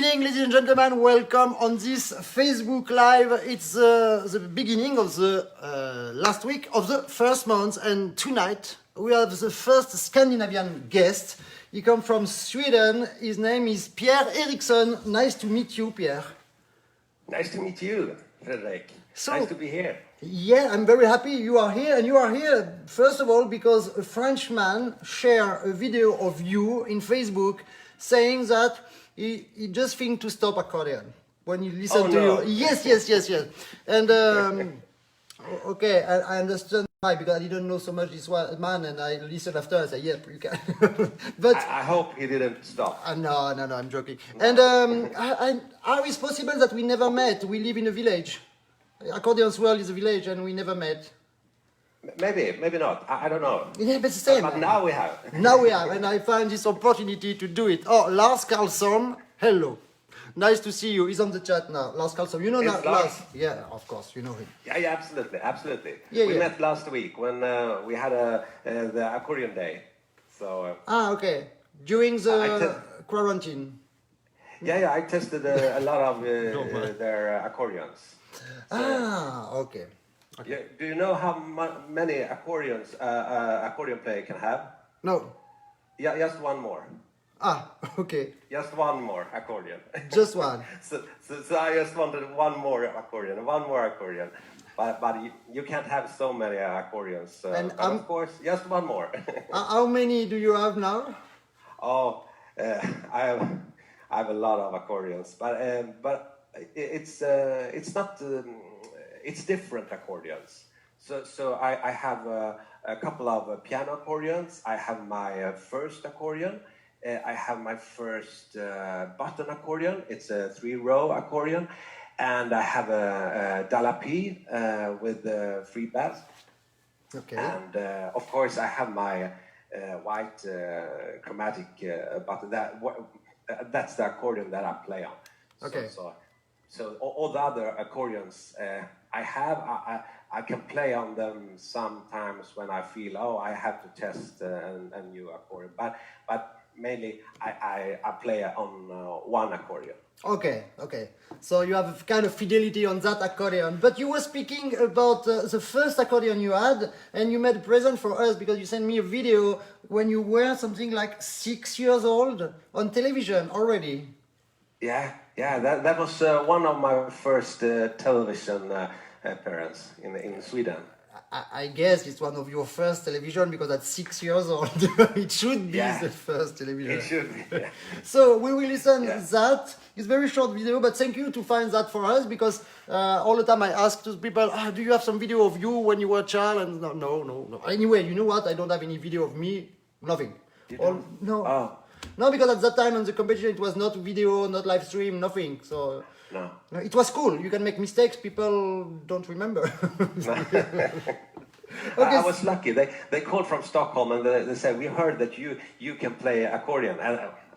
evening, ladies and gentlemen. Welcome on this Facebook Live. It's the beginning of the last week of the first month, and tonight we have the first Scandinavian guest. He comes from Sweden. His name is Pierre Eriksson. Nice to meet you, Pierre. Nice to meet you, Fredrik. Nice to be here. Yeah, I'm very happy you are here, and you are here first of all because a Frenchman shared a video of you in Facebook saying that he just think to stop accordion when you listen to you. Yes. And okay, I understand why, because I didn't know so much this man, and I listened after. I said, "Yep, you can." But I hope he didn't stop. No, I'm joking. No. And how is possible that we never met? We live in a village. Accordion's world is a village, and we never met. Maybe not. I don't know. Yeah, but it's the same. But now we have. Now we have, and I find this opportunity to do it. Oh, Lars Carlson, hello. Nice to see you. He's on the chat now. Lars Carlson, you know that, Lars? Yeah, of course, you know him. Yeah, absolutely. Yeah, we met last week when we had the accordion day. So. Okay. During the quarantine. Yeah, I tested a lot of their accordions. So, okay. Yeah, do you know how many accordions accordion player can have? No. Yeah, just one more. Okay. Just one more accordion. Just one. so I just wanted one more accordion. But you can't have so many accordions. And of course, just one more. How many do you have now? Oh, I have a lot of accordions, but it's not. It's different accordions. So I have a couple of piano accordions. I have my first accordion. I have my first button accordion. It's a 3-row accordion. And I have a Dalapi with free bass. Okay. And of course I have my white chromatic button. That's the accordion that I play on. Okay. So all the other accordions I can play on them sometimes when I feel I have to test a new accordion. But mainly I play on one accordion. Okay. So you have kind of fidelity on that accordion. But you were speaking about the first accordion you had, and you made a present for us because you sent me a video when you were something like 6 years old on television already. Yeah, that was one of my first television appearance in Sweden. I guess it's one of your first television because at 6 years old it should be the first television. It should be. Yeah. So we will listen to that. It's a very short video, but thank you to find that for us because all the time I ask to people, do you have some video of you when you were a child? And no. Anyway, you know what? I don't have any video of me. Nothing. You don't? No. Oh. No, because at that time on the competition it was not video, not live stream, nothing. So no. It was cool. You can make mistakes. People don't remember. Okay. I was lucky. They called from Stockholm and they said, we heard that you can play accordion.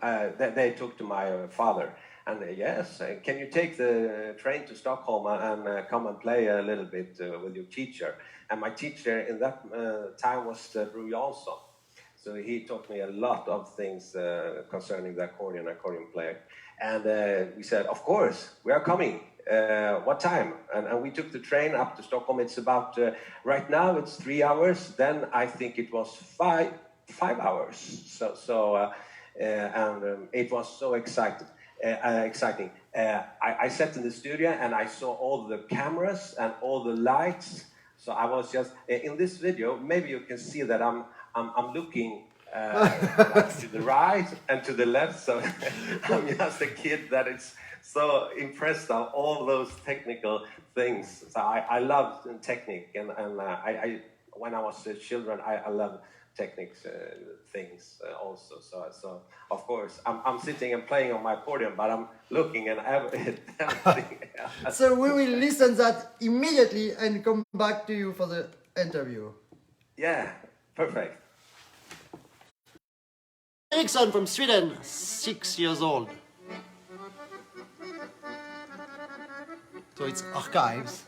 And they talked to my father. And yes, can you take the train to Stockholm and come and play a little bit with your teacher? And my teacher in that time was Bru Jansson. So he taught me a lot of things concerning the accordion player. And we said, of course, we are coming. What time? And we took the train up to Stockholm. It's about, right now it's 3 hours. Then I think it was five hours. So it was so exciting. I sat in the studio and I saw all the cameras and all the lights. So I was just, in this video, maybe you can see that I'm looking to the right and to the left, so I'm just a kid that is so impressed of all those technical things. So I love technique, and I when I was a children, I love techniques things also. So of course I'm sitting and playing on my accordion, but I'm looking and everything. So we will listen that immediately and come back to you for the interview. Yeah, perfect. Eriksson from Sweden, 6 years old. So it's archives.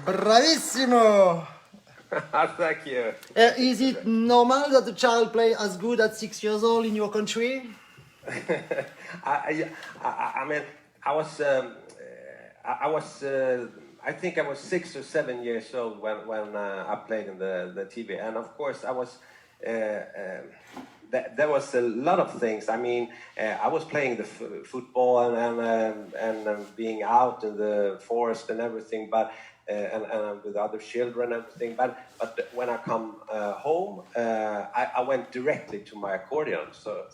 Bravissimo! Thank you. Is it normal that a child play as good at 6 years old in your country? I mean, I think I was 6 or 7 years old when I played in the TV, and of course I was. There was a lot of things. I mean, I was playing the football and being out in the forest and everything, but and with other children and everything. But when I come home, I went directly to my accordion. So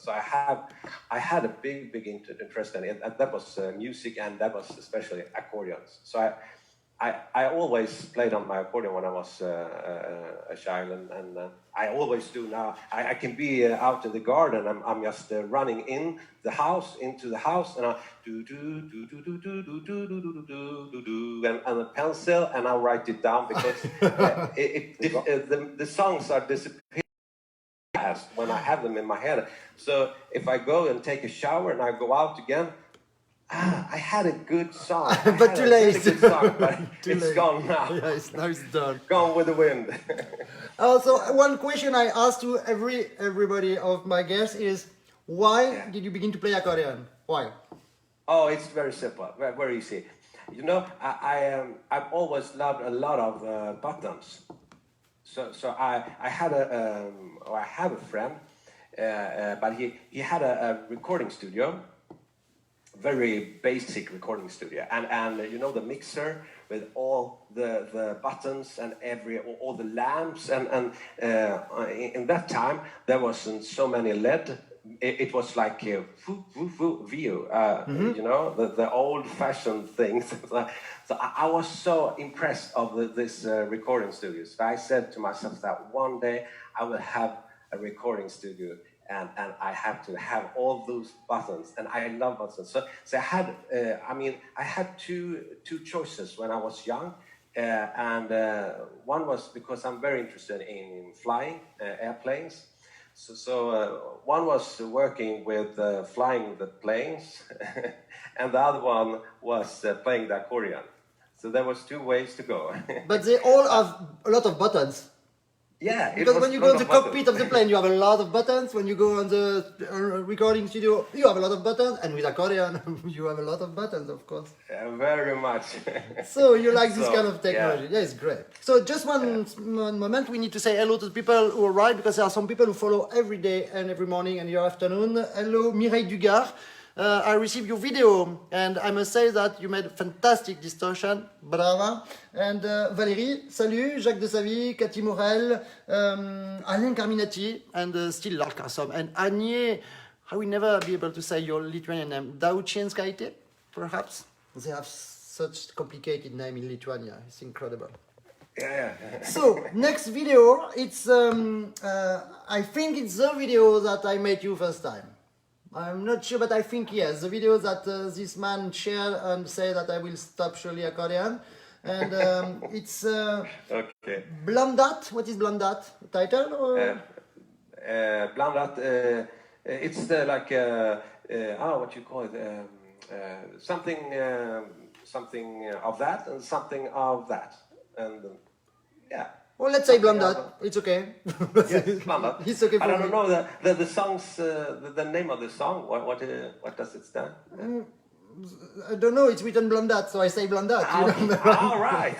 I had a big interest in it. And that was music, and that was especially accordions. So I always played on my accordion when I was a child, and I always do now. I can be out in the garden. I'm just running into the house, and I do and a pencil, and I write it down because the songs are disappearing fast when I have them in my head. So if I go and take a shower and I go out again. I had a good song. But too late. Really good song, but it's gone now. Yeah, now it's done. Gone with the wind. Also, one question I ask to everybody of my guests is, why did you begin to play accordion? Why? Oh, it's very simple, very easy. You know, I've always loved a lot of buttons. So I have a friend, but he had a recording studio. Very basic recording studio, and you know, the mixer with all the buttons and all the lamps, and in that time there wasn't so many LED. It was like view, you know, the old-fashioned things. So I was so impressed of this recording studio. So I said to myself that one day I will have a recording studio. And I have to have all those buttons, and I love buttons. So I had two choices when I was young, and one was because I'm very interested in flying airplanes. So one was working with flying the planes, and the other one was playing the accordion. So there was 2 ways to go. But they all have a lot of buttons. Yeah, because when you go in the cockpit of the plane, you have a lot of buttons. When you go on the recording studio, you have a lot of buttons. And with accordion, you have a lot of buttons, of course. Very much. So you like this kind of technology. Yeah, it's great. So just one moment, we need to say hello to the people who arrive, because there are some people who follow every day and every morning and your afternoon. Hello, Mireille Dugard. I received your video, and I must say that you made a fantastic distortion. Brava. And Valérie, salut, Jacques de Savy, Cathy Morel, Alain Carminati, and still Lord Carsom. And Agnieszka, I will never be able to say your Lithuanian name. Daučienskaitė, perhaps? They have such complicated name in Lithuania. It's incredible. Yeah. So, next video, it's, I think it's the video that I made you first time. I'm not sure, but I think yes. The video that this man shared and say that I will stop surely accordion, and it's okay. Blandat. What is Blandat? Title or? Blandat. It's like what you call it? Something of that and something of that, and yeah. Well, let's say Blandat. It's okay. Yes, Blandat. It's okay for me. I don't know the songs, the name of the song. What does it stand? I don't know. It's written Blandat, so I say Blandat. All right.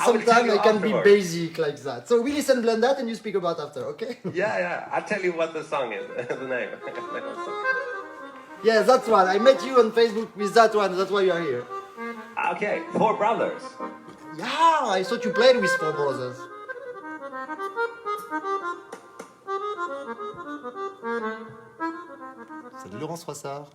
Sometimes I can be basic like that. So we listen Blandat and you speak about after, okay? Yeah. I'll tell you what the song is, the name. Yeah, that's one. I met you on Facebook with that one. That's why you are here. Okay, 4 Brothers. Yeah, I thought you played with 4 Brothers. C'est Laurence Froissart.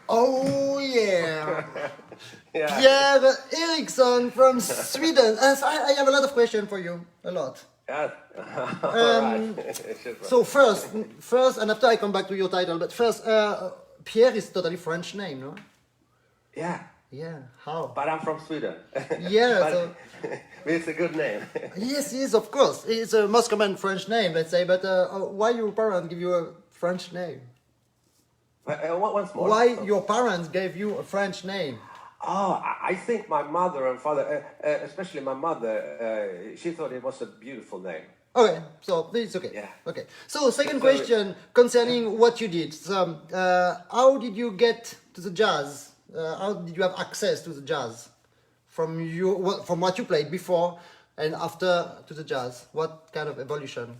Oh yeah, Yeah. Pierre Eriksson from Sweden. And so I have a lot of questions for you, a lot. Yeah. All right. So first, and after I come back to your title, but first, Pierre is totally French name, no? Yeah. Yeah. How? But I'm from Sweden. Yeah. But So, it's a good name. yes, of course, it's a most common French name, let's say. But why your parents give you a French name? Once more. Why your parents gave you a French name? Oh, I think my mother and father, especially my mother, she thought it was a beautiful name. Okay, so it's okay. Yeah. Okay. So second question concerning what you did. So, how did you get to the jazz? How did you have access to the jazz from what you played before and after to the jazz? What kind of evolution?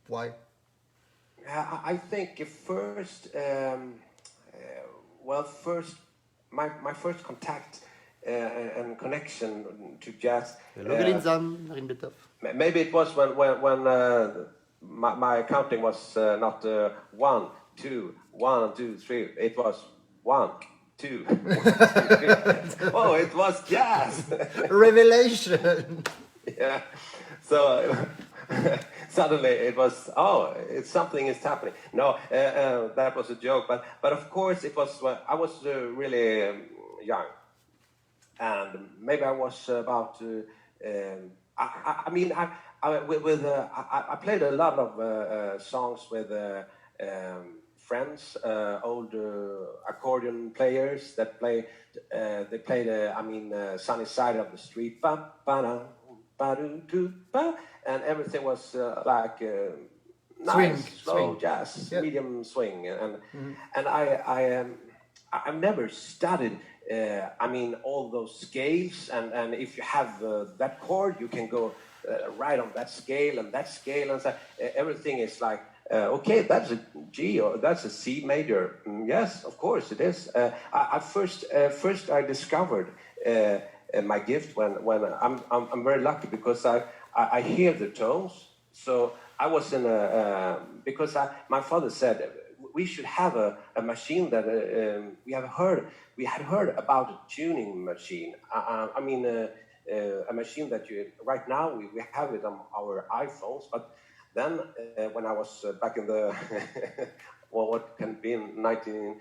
Why? I think first, first, my first contact and connection to jazz. Maybe it was when my counting was not 1, 2, 1, 2, 3. It was 1, 2, 1, 2, 3. Oh, it was jazz. Revelation. Yeah. So suddenly it was, something is happening. No, that was a joke. But of course it was. I was really young, and maybe I was about. I played a lot of songs with friends, old accordion players that play. They played. Sunny Side of the Street. Ba, ba, da, ba, do, do, ba, and everything was like nice, slow jazz, medium swing, and I've never studied. All those scales, and if you have that chord, you can go right on that scale, and so everything is like, okay, that's a G or that's a C major. Yes, of course it is. First I discovered my gift when I'm very lucky because I hear the tones. So I was in because my father said we should have a machine that we had heard about a tuning machine. A machine that right now we have it on our iPhones, but then when I was back in the what can be in 92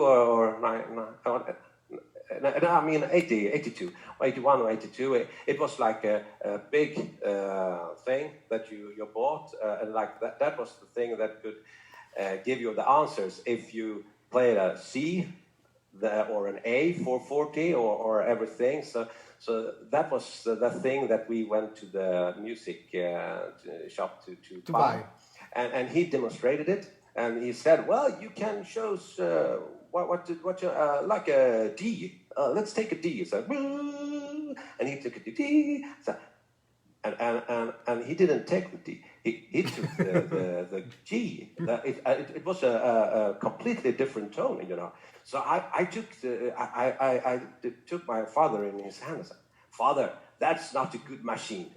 or 82, 81 or 82. It was like a big thing that you bought, and like that was the thing that could give you the answers if you played a C or an A 440 or everything. So that was the thing that we went to the music shop to buy. And he demonstrated it, and he said, well, you can show like a D. Let's take a D. So, and he took a D. So, and he didn't take the D. He took the G. It was a completely different tone, you know. So I took my father in his hand and said, Father, that's not a good machine.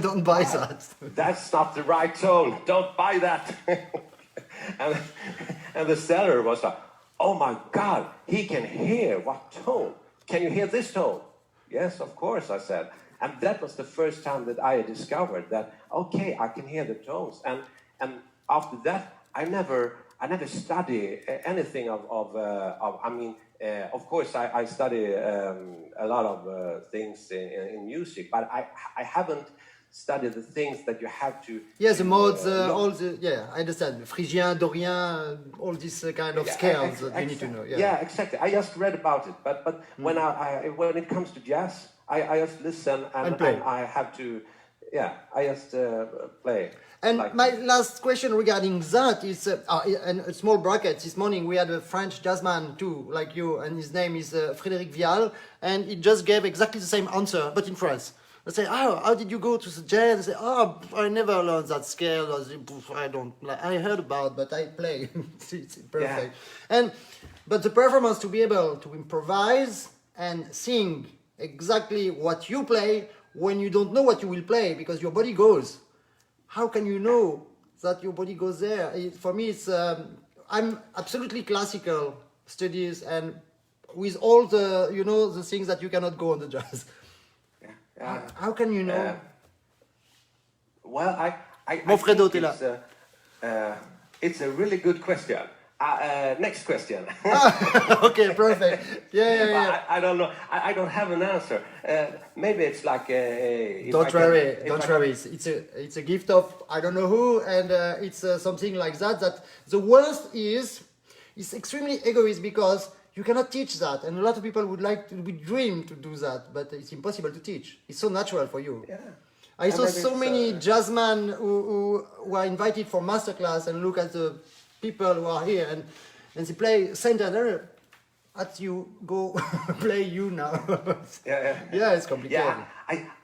Don't buy that. That's not the right tone. Don't buy that. and the seller was like, oh my God, he can hear what tone. Can you hear this tone? Yes, of course, I said. And that was the first time that I discovered that, okay, I can hear the tones. And after that, I never study anything of course, I study a lot of things in music, but I haven't studied the things that you have to. Yeah, the modes, all the, I understand. Phrygien, Dorien, all these kind of scales that you need to know. Yeah, exactly. I just read about it, but when when it comes to jazz, I just listen and play. I have to, I just play. And my last question regarding that is, and a small bracket, this morning we had a French jazzman too, like you, and his name is Frédéric Vial, and he just gave exactly the same answer, but in France. I say, how did you go to the jazz? I say, I never learned that scale. I heard about, but I play. It's perfect. Yeah. But the performance to be able to improvise and sing exactly what you play when you don't know what you will play because your body goes. How can you know that your body goes there? For me, it's I'm absolutely classical studies and with all the the things that you cannot go on the jazz. How can you know? Well, I Fredo, think it's a really good question. Next question. Okay, perfect. Yeah. I don't know. I don't have an answer. Maybe it's like don't worry. It's a gift of I don't know who, and it's something like that. That the worst is extremely egoist because you cannot teach that, and a lot of people would dream to do that, but it's impossible to teach. It's so natural for you. Yeah. I saw so many jazzmen who were invited for masterclass and look at the people who are here and they play center at you go play you now. Yeah, it's complicated. Yeah,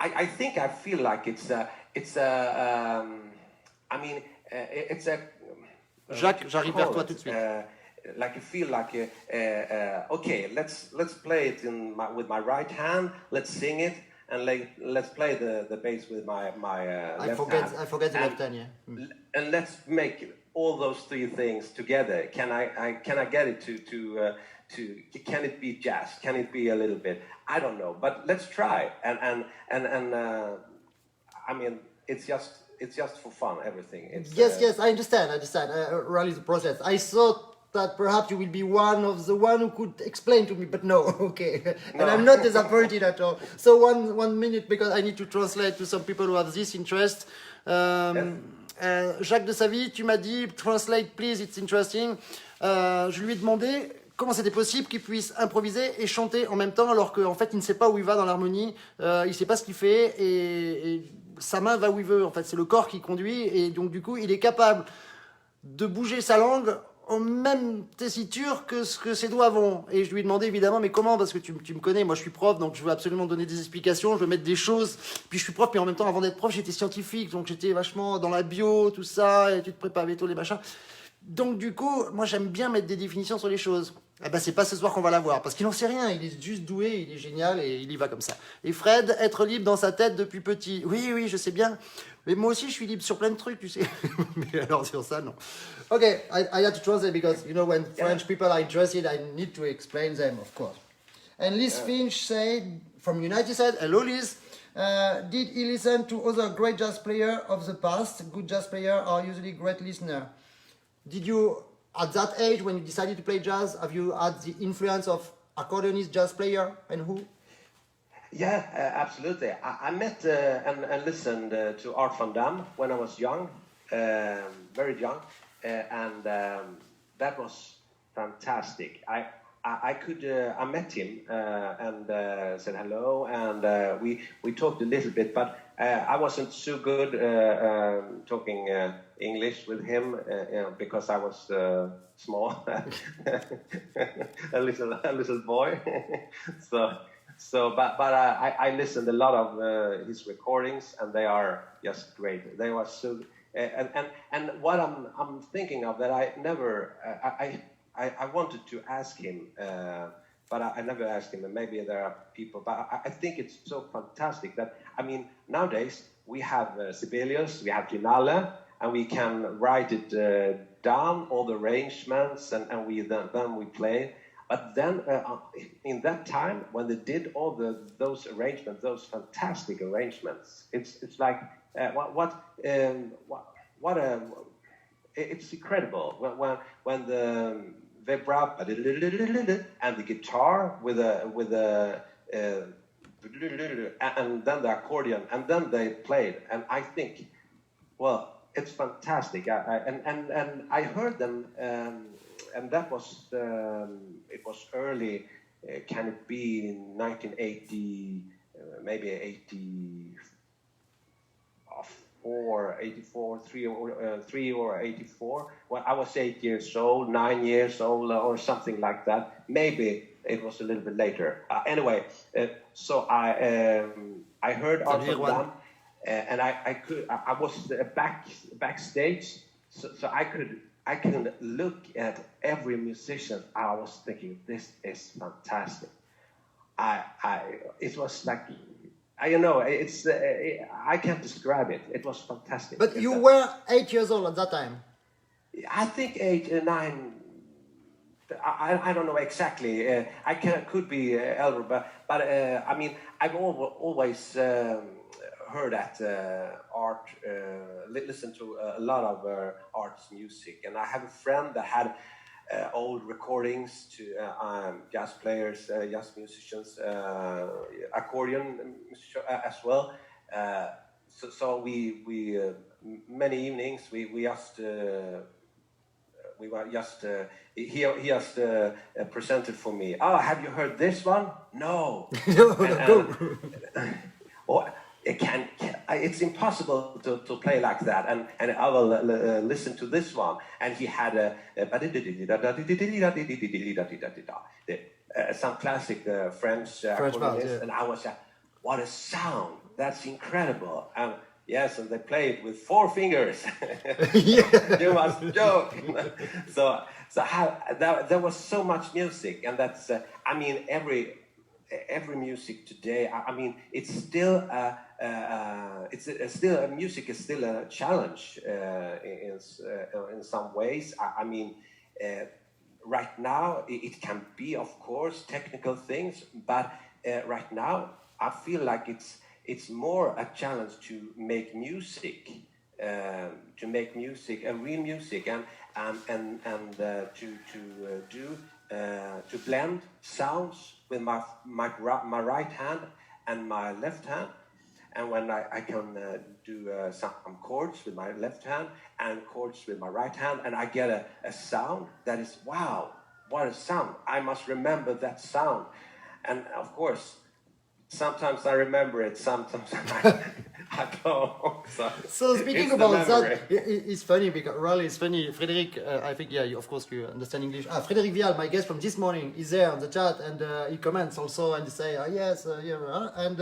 I think I feel like it's I mean, it's a Jacques, j'arrive vers toi tout de suite. Like you feel like okay, let's play it with my right hand. Let's sing it, and let's play the bass with my left hand. I forget the left hand. Yeah. And let's make all those three things together. Can I get it to can it be jazz? Can it be a little bit? I don't know, but let's try. And I mean, it's just for fun. Everything. Yes, I understand. Really the process. I thought that perhaps you will be one who could explain to me, but no, okay. And I'm not disappointed at all. So one minute, because I need to translate to some people who have this interest. Jacques de Savy, tu m'as dit, translate please, it's interesting. Je lui ai demandé comment c'était possible qu'il puisse improviser et chanter en même temps, alors qu'en fait il ne sait pas où il va dans l'harmonie, il ne sait pas ce qu'il fait, et sa main va où il veut. En fait, c'est le corps qui conduit, et donc du coup il est capable de bouger sa langue en même tessiture que ce que ses doigts vont. Et je lui ai demandé évidemment, mais comment? Parce que tu me connais, moi je suis prof, donc je veux absolument donner des explications, je veux mettre des choses. Puis je suis prof, puis en même temps, avant d'être prof, j'étais scientifique, donc j'étais vachement dans la bio, tout ça, et tu te prépares tous les machins. Donc du coup, moi j'aime bien mettre des définitions sur les choses. Eh ben c'est pas ce soir qu'on va la voir, parce qu'il n'en sait rien, il est juste doué, il est génial, et il y va comme ça. Et Fred, être libre dans sa tête depuis petit. Oui, je sais bien. Mais moi aussi, je suis libre sur plein de trucs, tu sais. Mais alors sur ça, non. Okay, I had to translate because, you know, when French people are interested, I need to explain them, of course. And Liz Finch said, from United said, hello Liz, did he listen to other great jazz players of the past? Good jazz players are usually great listeners. Did you, at that age, when you decided to play jazz, have you had the influence of accordionist jazz player, and who? Yeah, absolutely. I met and listened to Art van Dam when I was young, very young, and that was fantastic. I met him and said hello, and we talked a little bit, but I wasn't so good talking English with him because I was small, a little boy. But I listened a lot of his recordings, and they are just great. They were so, and what I'm thinking of that I never I wanted to ask him, but I never asked him. And maybe there are people, but I think it's so fantastic that, I mean, nowadays we have Sibelius, we have Finale, and we can write it down, all the arrangements, and then we play. But then, in that time, when they did all those arrangements, those fantastic arrangements, it's like it's incredible when the vibrato and the guitar with a and then the accordion, and then they played, and I think, well, it's fantastic. And I heard them. And that was, it was early, can it be in 1980, maybe 84, 3 or 84. When I was 8 years old, 9 years old, or something like that. Maybe it was a little bit later. Anyway, so I heard Art van Dam, and I was backstage, so I can look at every musician. I was thinking, this is fantastic. It was like, I don't know. It's I can't describe it. It was fantastic. But you were 8 years old at that time. I think 8, 9. I don't know exactly. I could be elder, but I mean, I've always heard that Art, listened to a lot of Art's music, and I have a friend that had old recordings to jazz players, jazz musicians, accordion as well. So we many evenings we just he just presented for me. Oh, have you heard this one? No. It's impossible to play like that, and I will listen to this one. And he had some classic French accordionist, and I was like, what a sound! That's incredible. Yes, and they play it with 4 fingers. Yeah. You must joke. There was so much music, and that's I mean every music today. I mean it's still music is still a challenge in some ways. I mean. Right now, it can be, of course, technical things, but right now, I feel like it's more a challenge to make music, a real music, and to blend sounds with my right hand and my left hand. And when I can do some chords with my left hand and chords with my right hand, and I get a sound that is, wow, what a sound. I must remember that sound. And of course, sometimes I remember it, sometimes I don't. So speaking about that, it's funny because really it's funny. Frederic, I think of course you understand English. Frederic Vial, my guest from this morning, is there on the chat, and he comments also and he say yes, and.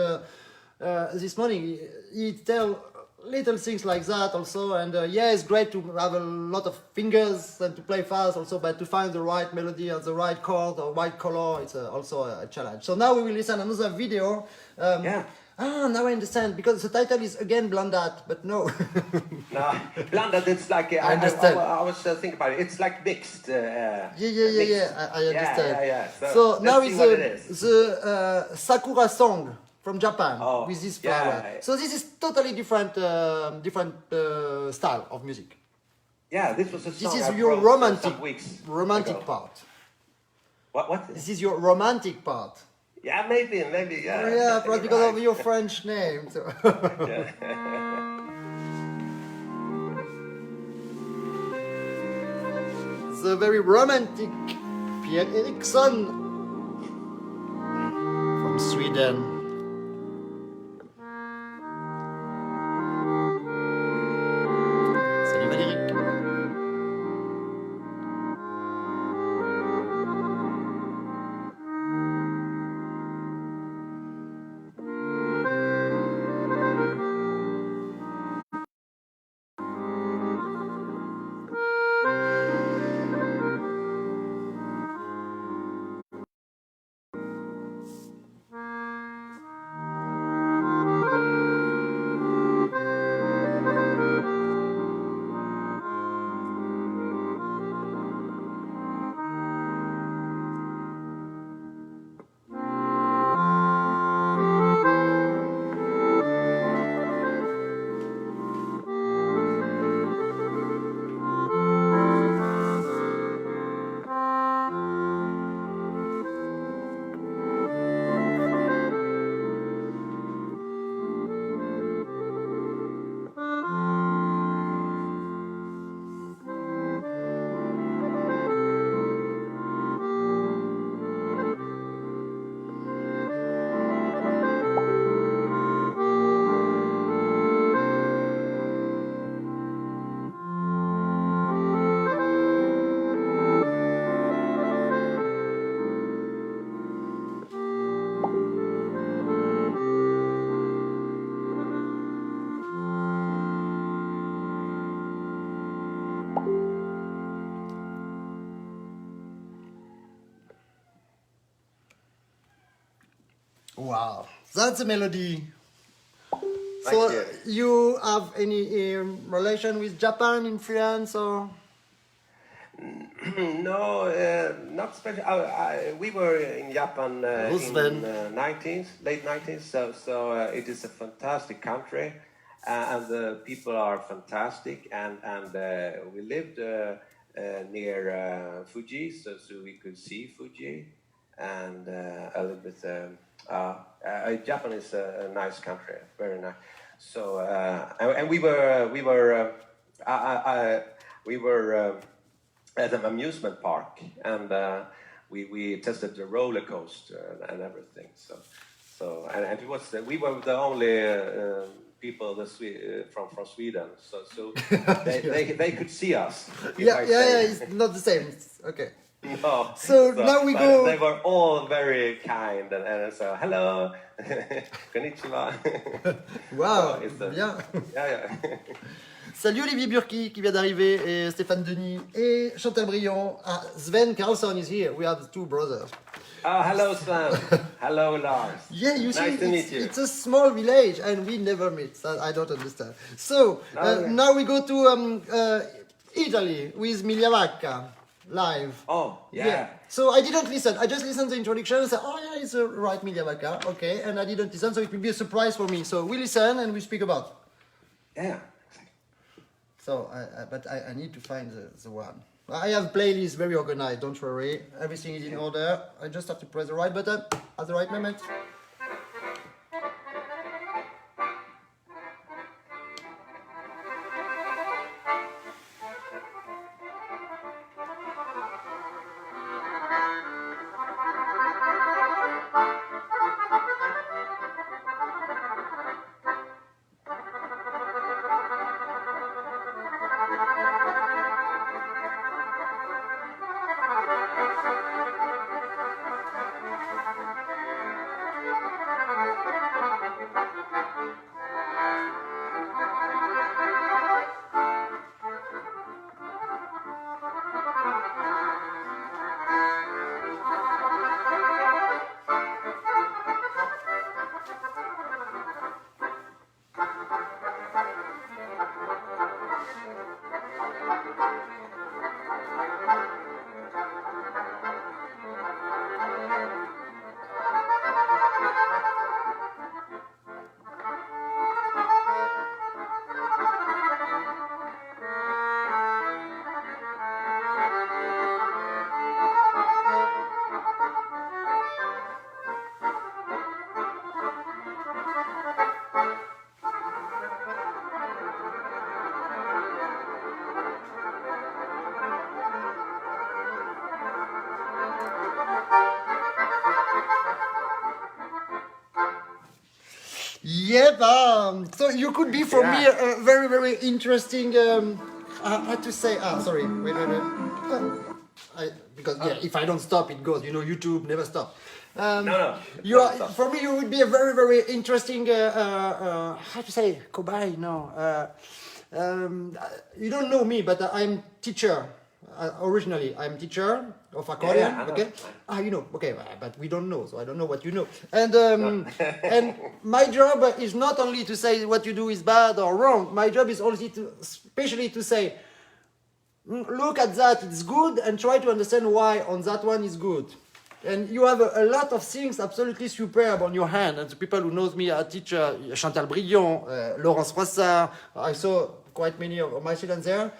This morning he tell little things like that also, and it's great to have a lot of fingers and to play fast also, but to find the right melody and the right chord or right color, it's also a challenge. So now we will listen another video. Now I understand, because the title is again Blondat, but no. No, Blondat, it's like I understand. I was thinking about it. It's like mixed. I understand. Yeah. So now is the Sakura song from Japan with this flower. Yeah. So this is totally different style of music. Yeah, this was a song. This is I your wrote romantic ago. part. What? This is your romantic part. Yeah, maybe, yeah. Yeah, because right. of your French name. So. The very romantic Pierre Eriksson from Sweden. Salut Valérie. Wow, that's a melody. So you have any relation with Japan, influence, or? No, not special. We were in Japan in late 90s. So it is a fantastic country, and the people are fantastic. And we lived near Fuji, so we could see Fuji, and a little bit. Japan is a nice country, very nice. So and we were at an amusement park, and we tested the roller coaster and everything. So and it was we were the only people from Sweden. So they could see us. Yeah, it's not the same. Okay. No. So now we but go. They were all very kind and so hello, konnichiwa. Wow, So it's bien. yeah. Salut Olivier Burki qui vient d'arriver, et Stéphane Denis et Chantal Briand. Sven Karlsson is here. We have two brothers. Oh, hello Sven. Hello Lars. Yeah, you see, Nice to meet you. it's a small village and we never meet. So I don't understand. So Okay. now we go to Italy with Migliavacca live. Oh, yeah. So I didn't listen. I just listened to the introduction and said, oh yeah, it's a right Migliavacca. Okay. And I didn't listen, so it will be a surprise for me. So we listen and we speak about. Yeah. So, but I need to find the one. I have playlists very organized, don't worry. Everything is in order. I just have to press the right button at the right moment. Yep. So you could be for me a very, very interesting. How to say? Sorry. Wait. Because if I don't stop, it goes. You know, YouTube never stop. No. You are for me. You would be a very, very interesting. How to say? Cobaye? No. You don't know me, but I'm teacher. Originally, I'm teacher of accordion. I know. Okay. You know. Okay, but we don't know, so I don't know what you know. And and my job is not only to say what you do is bad or wrong. My job is also especially to say, look at that, it's good, and try to understand why on that one is good. And you have a lot of things absolutely superb on your hand. And the people who knows me are teacher Chantal Briand, Laurence Froissart. I saw quite many of my students there.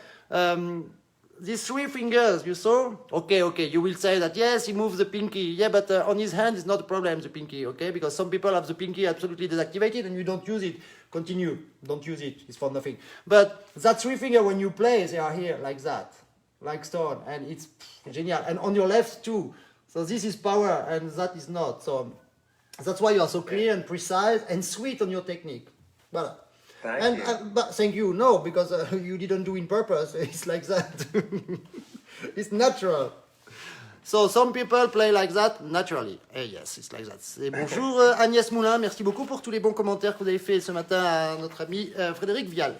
These three fingers, you saw? Okay, you will say that, yes, he moves the pinky. Yeah, but on his hand, it's not a problem, the pinky, okay? Because some people have the pinky absolutely deactivated and you don't use it. Continue, don't use it, it's for nothing. But that three finger, when you play, they are here, like that, like stone, and it's genial. And on your left, too. So this is power, and that is not. So that's why you are so clear and precise and sweet on your technique. Voilà. Thank you. But thank you. No, because you didn't do it on purpose. It's like that. It's natural. So some people play like that naturally. Yes, it's like that. Et bonjour Agnès Moulin. Merci beaucoup pour tous les bons commentaires que vous avez fait ce matin à notre ami Frédéric Vial.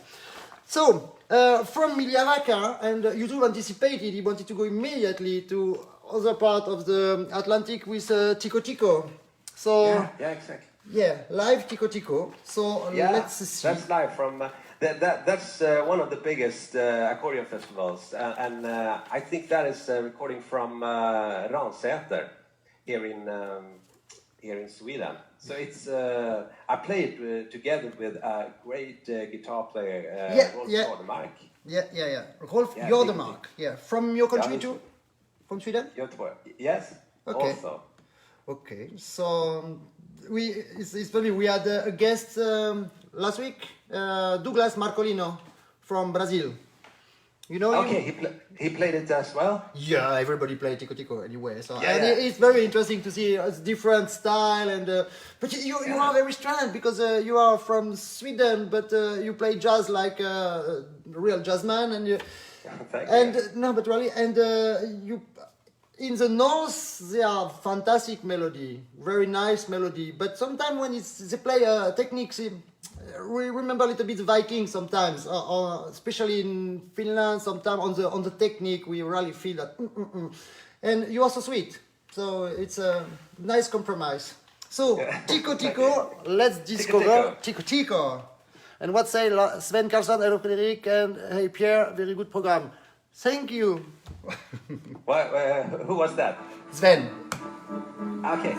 So from Migliavacca, and YouTube anticipated he wanted to go immediately to other part of the Atlantic with Tico Tico. So yeah, exactly. Yeah, live Tico Tico. So let's see. That's live from that's one of the biggest accordion festivals, and I think that is a recording from Ransäter here in Sweden. So it's I played together with a great guitar player, Rolf Jordemark. Yeah. Rolf Jordemark. Yeah, from your country too? From Sweden? Göteborg. Yes. Okay. Also. Okay, so it's funny. We had a guest last week, Douglas Marcolino from Brazil. You know him? Okay, he played it as well. Yeah, everybody played Tico Tico anyway. So and it's very interesting to see a different style and. But you are very strange because you are from Sweden, but you play jazz like a real jazzman and you. Thank and you. no, but really, and you. in the north, they are fantastic melody, very nice melody. But sometimes when they play techniques, we remember a little bit Vikings sometimes, or especially in Finland. Sometimes on the technique, we really feel that. And you are so sweet, so it's a nice compromise. So Tico Tico, let's discover Tico Tico. And what say Sven Karlsson, hello Frédéric, and hey Pierre, very good program. Thank you. Who was that? Sven. Okay.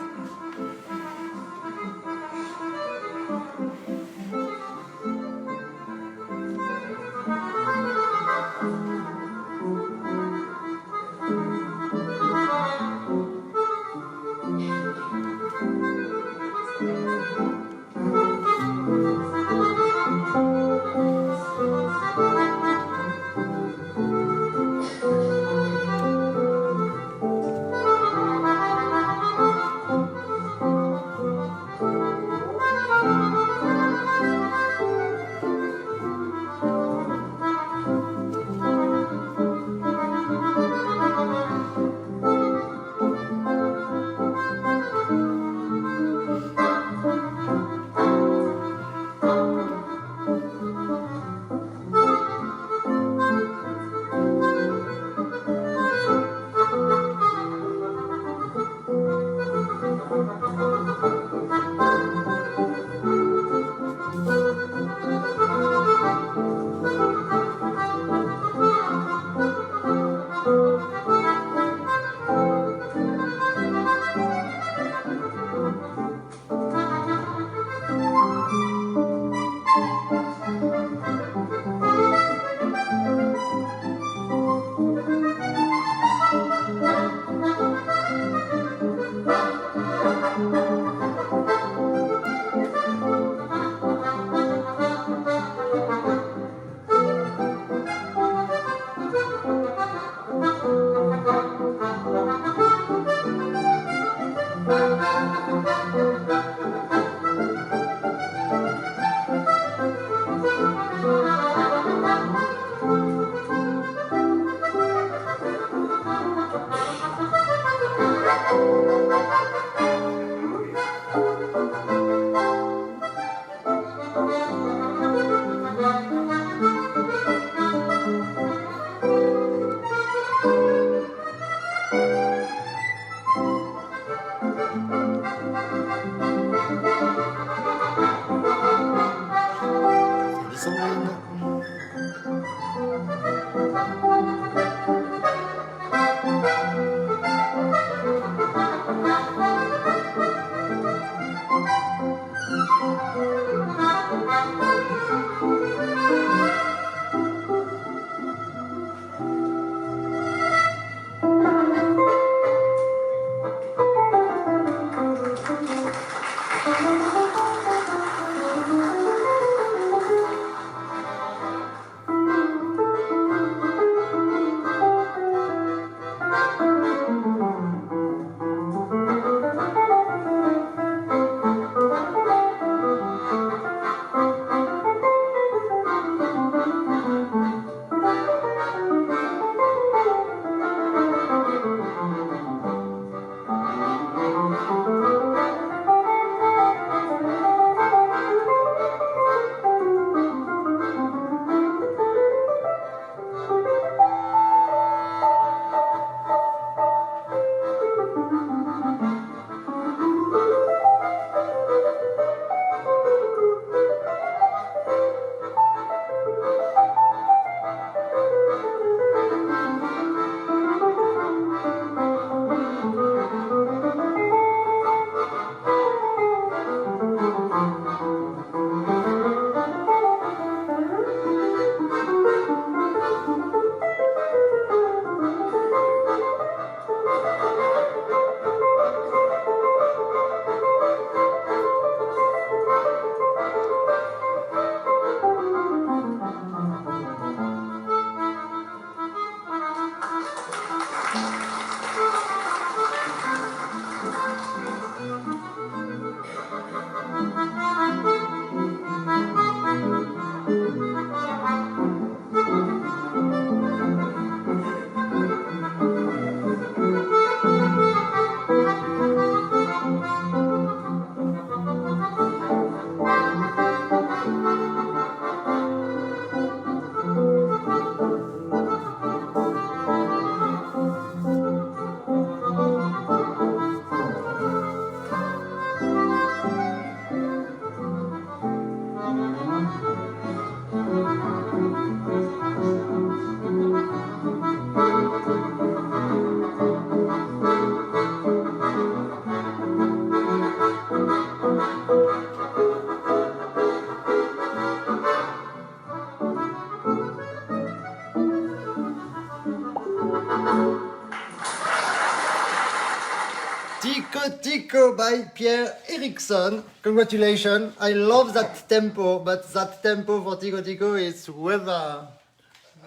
Tico Tico by Pierre Eriksson. Congratulations. I love that tempo, but that tempo for Tico Tico is weather.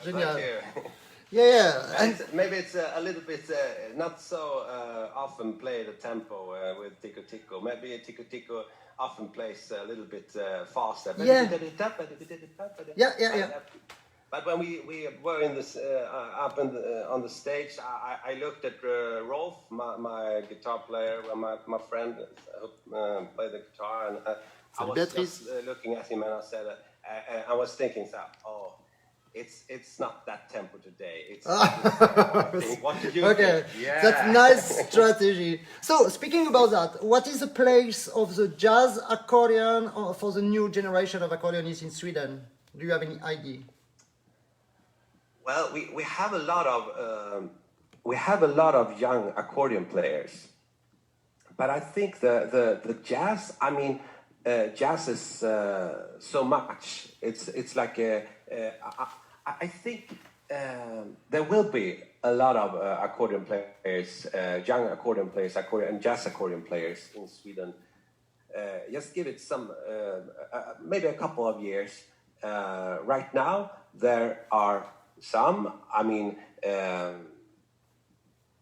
Genial. Thank you. Yeah. And Maybe it's a little bit not so often play the tempo with Tico Tico. Maybe Tico Tico often plays a little bit faster. Yeah. Yeah. But when we were in this up on the stage, I looked at Rolf, my guitar player, my friend who played the guitar, and I was just looking at him, and I said, I was thinking, oh, it's not that tempo today. It's what do you okay, think? Yeah. That's nice strategy. So speaking about that, what is the place of the jazz accordion for the new generation of accordionists in Sweden? Do you have any idea? Well, we have a lot of young accordion players, but I think the jazz. I mean, jazz is so much. It's like I think there will be a lot of accordion players, young accordion players, and jazz accordion players in Sweden. Just give it some, maybe a couple of years. Right now, there are some. I mean,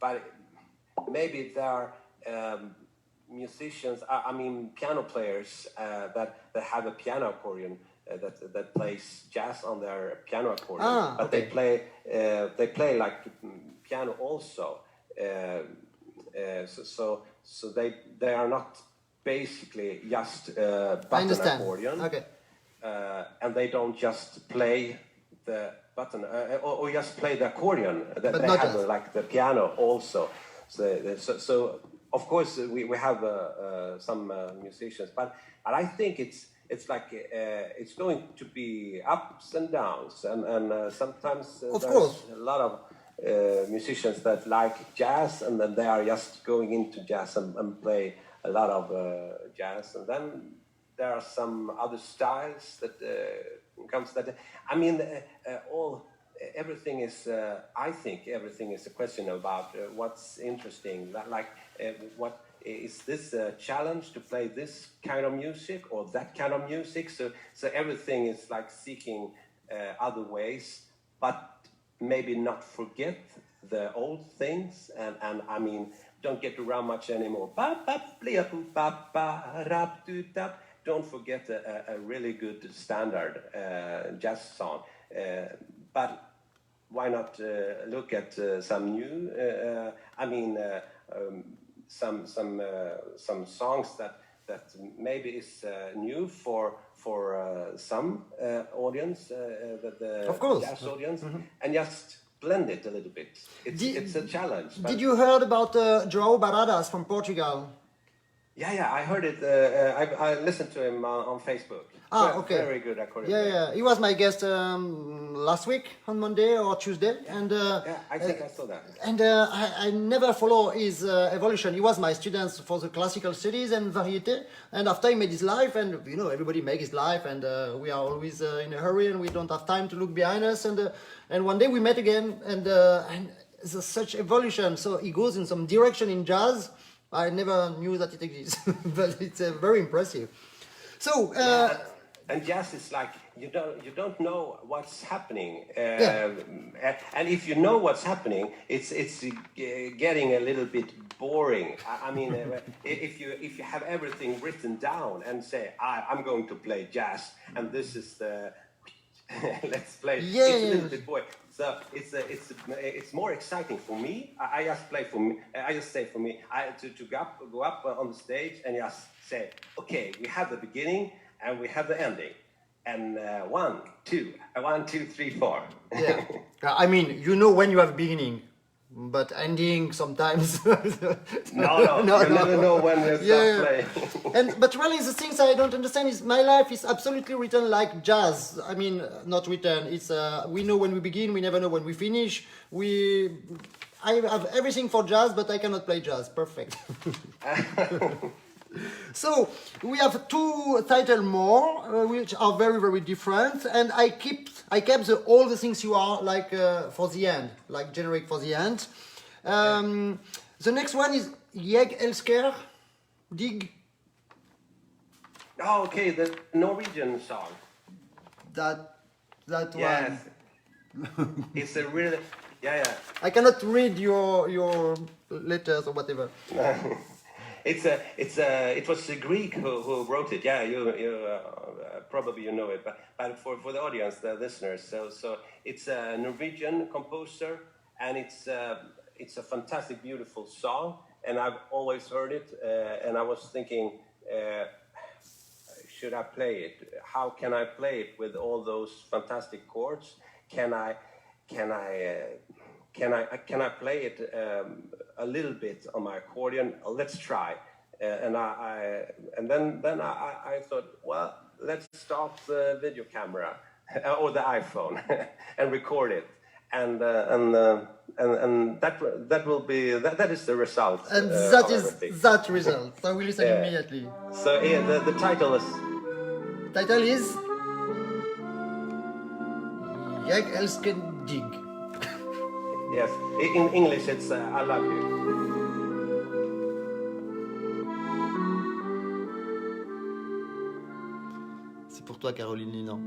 but maybe there are musicians. I mean, piano players that have a piano accordion. That plays jazz on their piano accordion, but they play like piano also. So they are not basically just button accordion. Okay. And they don't just play the button or just play the accordion. They have like the piano also. So of course we have some musicians, but I think it's like it's going to be ups and downs, and sometimes of there's course a lot of musicians that like jazz, and then they are just going into jazz and play a lot of jazz, and then there are some other styles that comes that. I mean, everything is. I think everything is a question about what's interesting. Like what. Is this a challenge to play this kind of music or that kind of music? So everything is like seeking other ways, but maybe not forget the old things. And I mean, don't get around much anymore. Don't forget a really good standard jazz song. But why not look at some new? Some songs that maybe is new for some audience, of course, jazz audience, and just blend it a little bit. It's a challenge. Did you heard about João Baradas from Portugal? Yeah, I heard it. I listened to him on Facebook. Okay. Very good accordion. Yeah. He was my guest last week on Monday or Tuesday, and I think I saw that. And I never follow his evolution. He was my student for the classical studies and variété, and after he made his life, and you know everybody makes his life, and we are always in a hurry, and we don't have time to look behind us, and one day we met again, and there's such evolution. So he goes in some direction in jazz. I never knew that it exists, but it's very impressive. So. And jazz is like you don't know what's happening, and if you know what's happening, it's getting a little bit boring. I mean, if you have everything written down and say I'm going to play jazz, and this is the let's play. Yeah. It's a little bit boring. So it's more exciting for me. I just play for me. I just say for me to go up on the stage and just say, okay, we have the beginning. And we have the ending, and 1, 2, 1, 2, 3, 4. Yeah, I mean, you know when you have beginning, but ending sometimes. No, you never know when you stop playing. But really, the things I don't understand is my life is absolutely written like jazz. I mean, not written. It's we know when we begin, we never know when we finish. I have everything for jazz, but I cannot play jazz. Perfect. So we have 2 titles more, which are very, very different, and I kept all the things you are like for the end, like generic for the end. The next one is Jeg elsker dig. Oh, okay, the Norwegian song. That Yes. one. It's a really, yeah. I cannot read your letters or whatever. It was a Greek who wrote it. Yeah, you probably you know it, but for the audience, the listeners, so it's a Norwegian composer, and it's a fantastic, beautiful song, and I've always heard it, and I was thinking, should I play it? How can I play it with all those fantastic chords? Can I play it a little bit on my accordion? Let's try. And then I thought, well, let's start the video camera or the iPhone and record it. And that will be that is the result. And that of is everything. that result. So we listen Yeah. immediately. So the title is Title is Jeg elsker dig. yes. In English, it's I love you. C'est pour toi, Caroline Linan.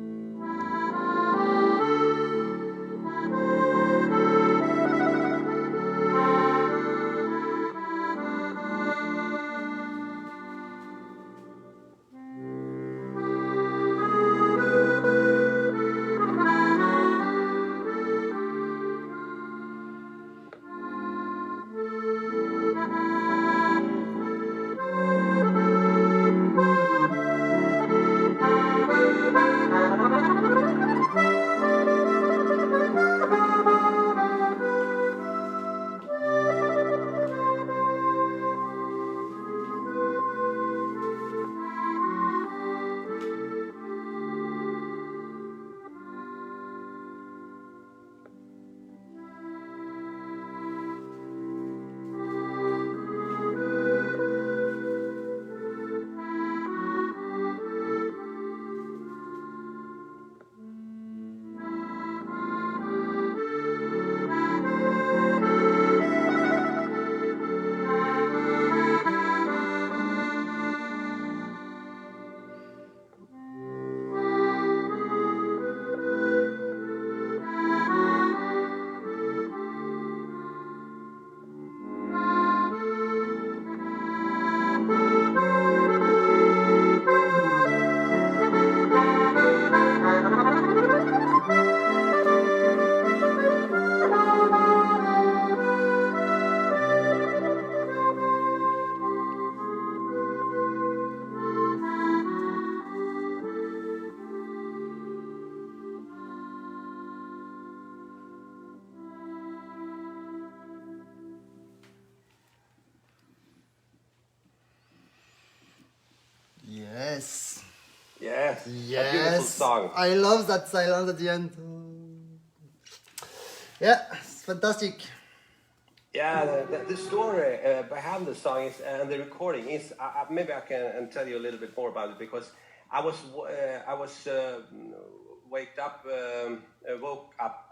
Yes. Yes. A beautiful Yes. song. I love that silence at the end. Yeah, it's fantastic. Yeah, the story behind the song is, and the recording is. Maybe I can tell you a little bit more about it, because I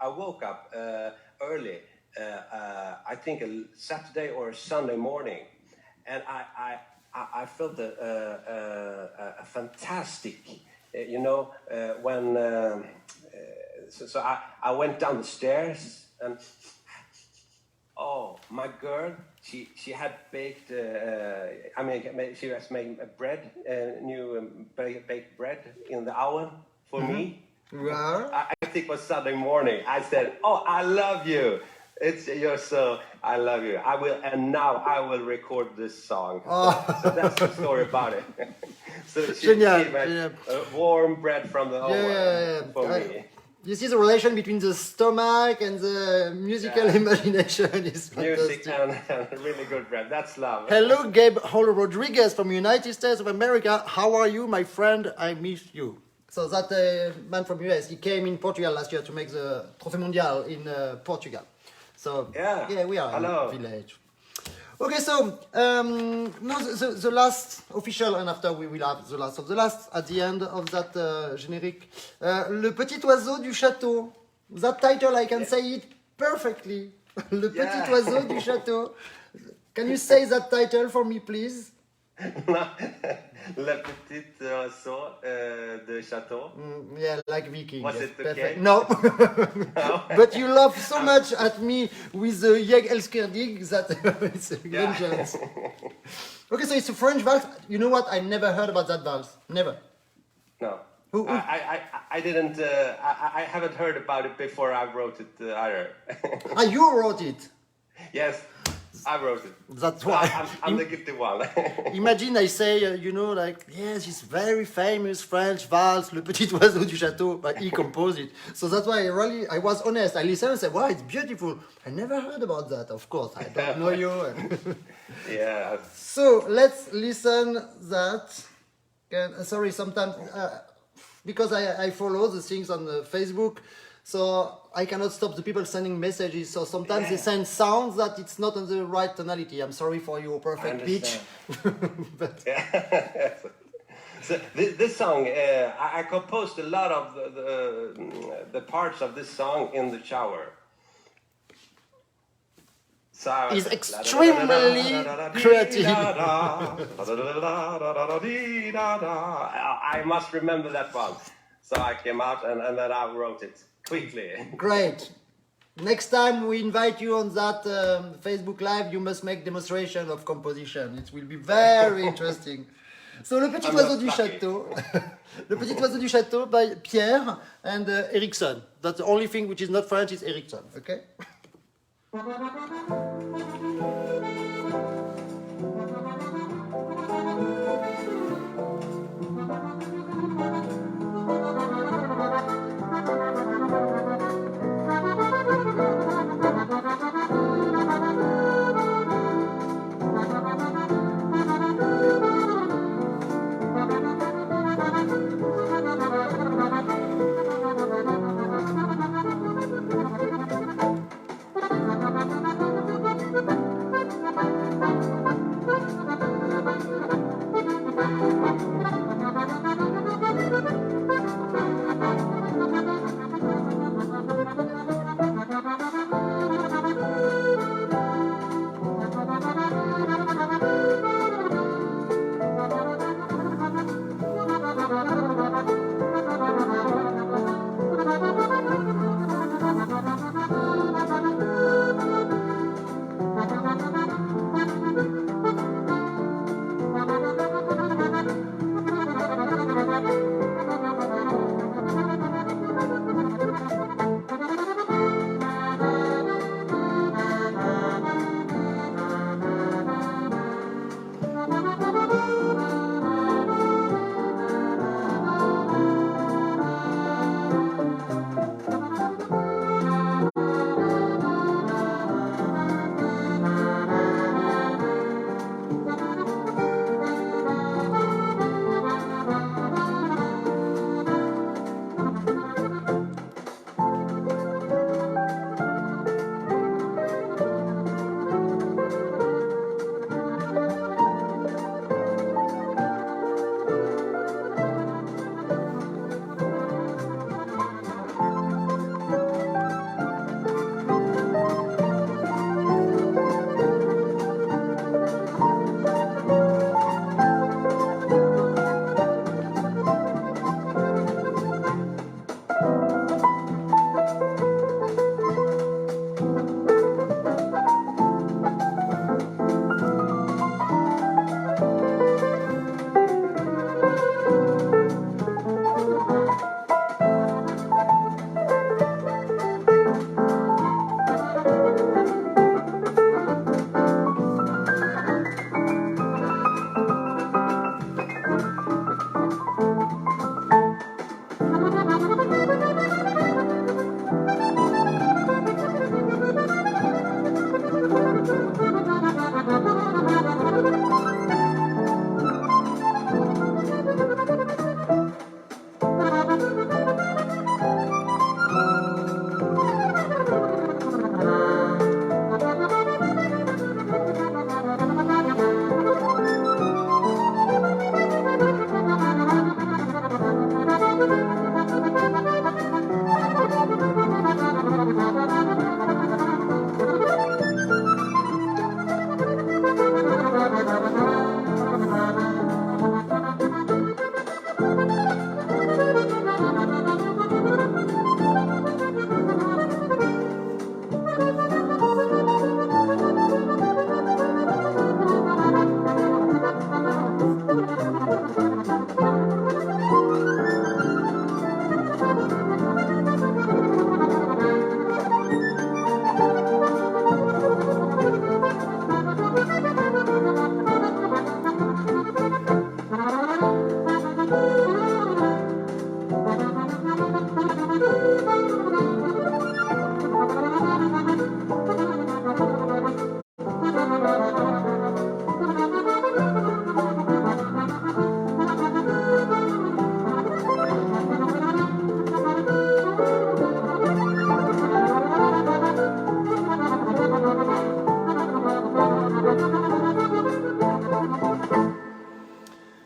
woke up early. I think a Saturday or a Sunday morning, and I felt a fantastic, when. So I went down the stairs, and oh, my girl, she had baked. She was making bread, new baked bread in the oven for me. Wow. I think it was Sunday morning. I said, "Oh, I love you. I love you. Now I will record this song." So that's the story about it. So she Génial, made génial. warm bread from the oven Yeah. for me. You see the relation between the stomach and the musical imagination is Music fantastic. and really good bread. That's love. Hello, Gabe Hall Rodriguez from United States of America. How are you, my friend? I miss you. So that man from US, he came in Portugal last year to make the Trophée Mondial in Portugal. So Yeah. we are Hello. in the village. Okay, so the last official, and after we will have the last of the last at the end of that générique. Le petit oiseau du château. That title, I can say it perfectly. Le petit oiseau du château. Can you say that title for me, please? Le petit oiseau de château. Yeah, like Viking. Was yes, it okay? perfect. No. No? But you laugh so much at me with the Jeg elsker dig that it's a vengeance. Okay, so it's a French valse. You know what? I never heard about that valse. Never. No. Who- I didn't. I haven't heard about it before I wrote it either. Ah, you wrote it. Yes, I wrote it. That's why. I'm the gifted one. Imagine I say, you know, like, yes, it's very famous French valse, Le Petit Oiseau du Château, but he composed it. So that's why I was honest. I listened and said, wow, it's beautiful. I never heard about that, of course. I don't know you. Yeah. So let's listen that. Sorry, sometimes, because I follow the things on Facebook, so I cannot stop the people sending messages. So sometimes they send sounds that it's not on the right tonality. I'm sorry for your perfect pitch. But Yeah. So this song, I composed a lot of the parts of this song in the shower. So he's extremely creative. I must remember that one. So I came out and then I wrote it quickly. Great. Next time we invite you on that Facebook Live, you must make demonstration of composition. It will be very interesting. So, Le Petit I'm Oiseau not du lucky. Château. Le Petit Oiseau du Château by Pierre and Eriksson. That's the only thing which is not French is Eriksson, okay?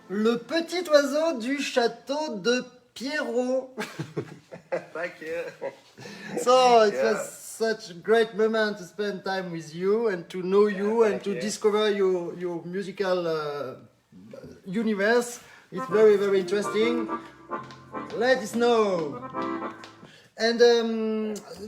Le petit oiseau du château de Pierrot. Thank you. So it Yeah. was such a great moment to spend time with you and to know you and thank to you. discover your musical universe. It's very, very interesting. Let us know. And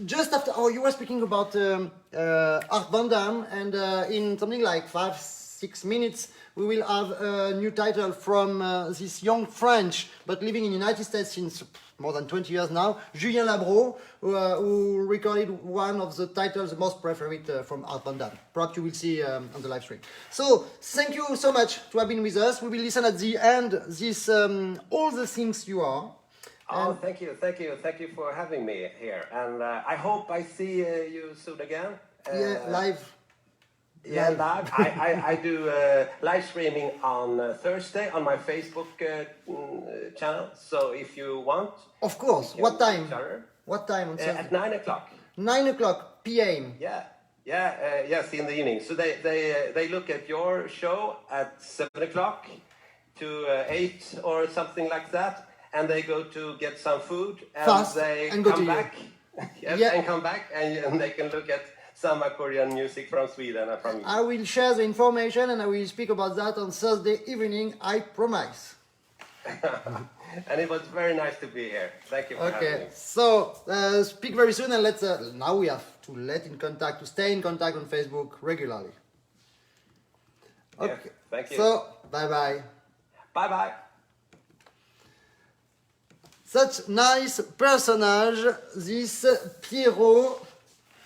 just after, oh, you were speaking about Art Van Damme, and in something like 5-6 minutes, we will have a new title from this young French, but living in the United States since more than 20 years now, Julien Labro, who recorded one of the titles, the most preferred from Art Van Damme. Perhaps you will see on the live stream. So, thank you so much to have been with us. We will listen at the end this All the Things You Are. Oh, thank you for having me here, and I hope I see you soon again. Yeah, live. Yeah, live. I do live streaming on Thursday on my Facebook channel. So if you want, Of course. What time? Sure. What time on Thursday? At 9 o'clock. 9 o'clock p.m. Yes, in the evening. So they look at your show at 7 o'clock to 8 or something like that, and they go to get some food, and Fast, they and go come to you. back. Yes, Yeah. and come back, and they can look at some accordion music from Sweden and from I will share the information and I will speak about that on Thursday evening, I promise. And it was very nice to be here. Thank you for having me. Okay, so speak very soon, and let's now we have to stay in contact on Facebook regularly. Okay, Yes, thank you. So bye bye. Bye bye. Such nice personage, this Pierre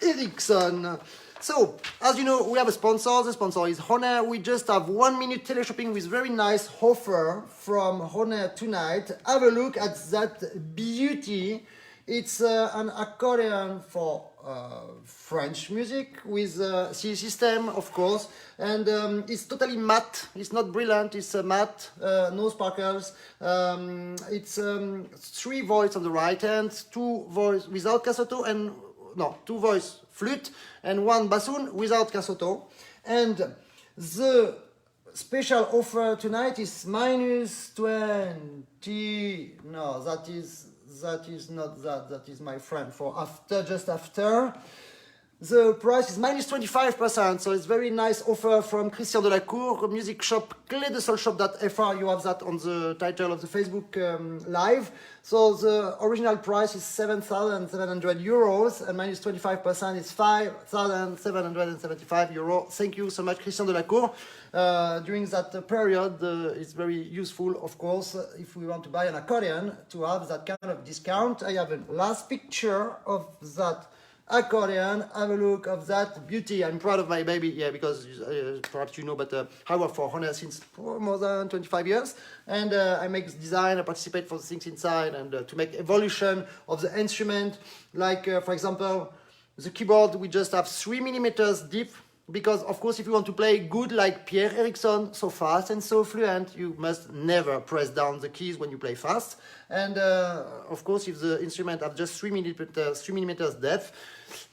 Eriksson. So, as you know, we have a sponsor. The sponsor is Honor. We just have 1 minute teleshopping with very nice offer from Honor tonight. Have a look at that beauty. It's an accordion for French music with C system, of course, and it's totally matte. It's not brilliant. It's matte, no sparkles. It's 3 voices on the right hand, 2 voices without casotto, and 2 voice flute, and 1 bassoon without casotto. And the special offer tonight is -20. No, that is not that. That is my friend for after, just after. The price is -25%, so it's very nice offer from Christian Delacour, music shop cledesolshop.fr. You have that on the title of the Facebook live. So the original price is 7,700 euros, and -25% is 5,775 euros. Thank you so much, Christian Delacour. During that period, it's very useful, of course, if we want to buy an accordion, to have that kind of discount. I have a last picture of that accordion. Have a look of that beauty. I'm proud of my baby, because perhaps you know, but I work for Honor since more than 25 years, and I make design, I participate for the things inside, and to make evolution of the instrument, like for example, the keyboard, we just have 3 millimeters deep, because of course if you want to play good like Pierre Eriksson, so fast and so fluent, you must never press down the keys when you play fast. And of course, if the instrument have just 3 millimeters depth,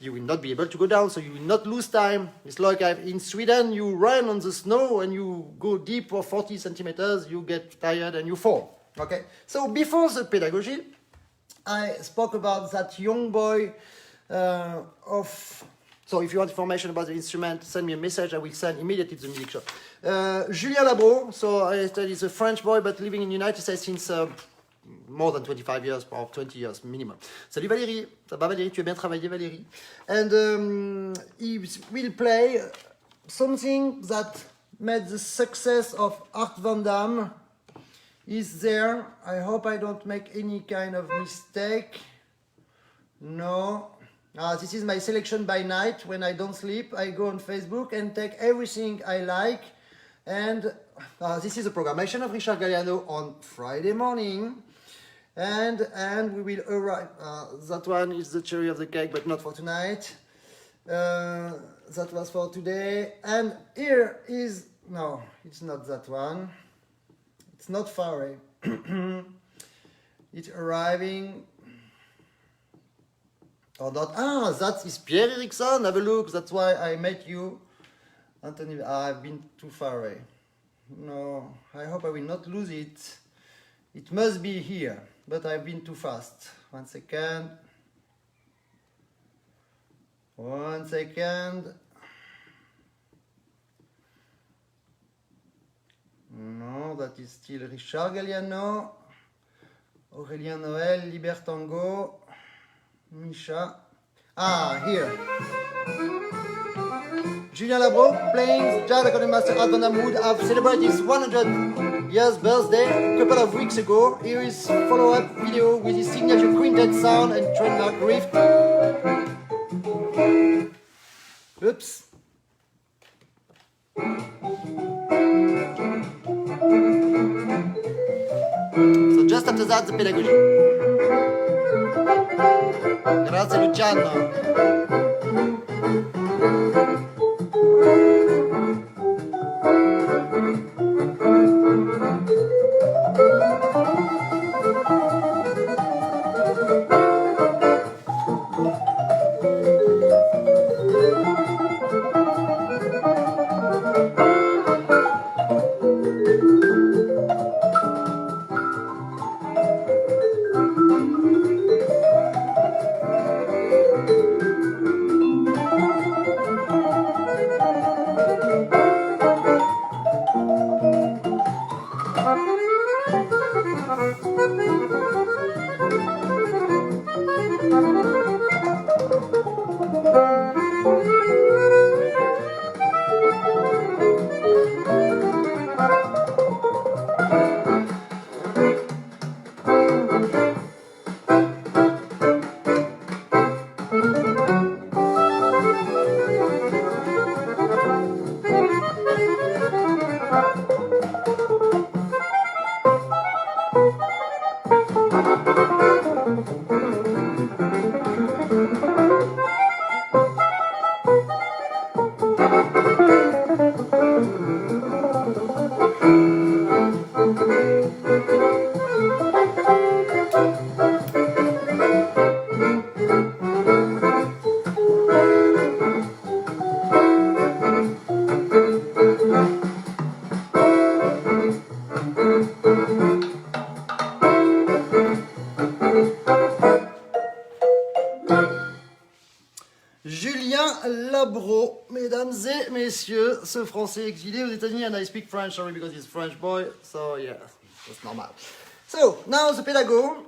you will not be able to go down, so you will not lose time. It's like in Sweden, you run on the snow and you go deep for 40 centimeters, you get tired and you fall. Okay, so before the pedagogy, I spoke about that young boy So if you want information about the instrument, send me a message. I will send immediately to the music shop. Julien Labro, so I said he's a French boy, but living in the United States since more than 25 years, or 20 years minimum. Salut Valérie, ça va Valérie, tu as bien travaillé Valérie. And he will play something that made the success of Art Van Damme is there. I hope I don't make any kind of mistake. No. This is my selection by night. When I don't sleep, I go on Facebook and take everything I like. And this is a programmation of Richard Galliano on Friday morning. And we will arrive. That one is the cherry of the cake, but not for tonight. that was for today. And here is, no, it's not that one. It's not far away. It's arriving. Or not. Ah, that is Pierre Eriksson. Have a look. That's why I met you. Anthony, I've been too far away. No, I hope I will not lose it. It must be here, but I've been too fast. 1 second. 1 second. No, that is still Richard Galliano. Aurélien Noël, Liber Tango. Misha. Ah, here. Julien Labro playing jazz accordion master at Van Damme would have celebrated his 100 years birthday a couple of weeks ago. Here is follow-up video with his signature quintet sound and trademark riff. Oops. So just after that, the pedagogy. Grazie Luciano. Labro, mesdames et messieurs, ce français exilé aux États-Unis, and I speak French, sorry, because he's a French boy, so yeah, that's normal. So, now the pedago,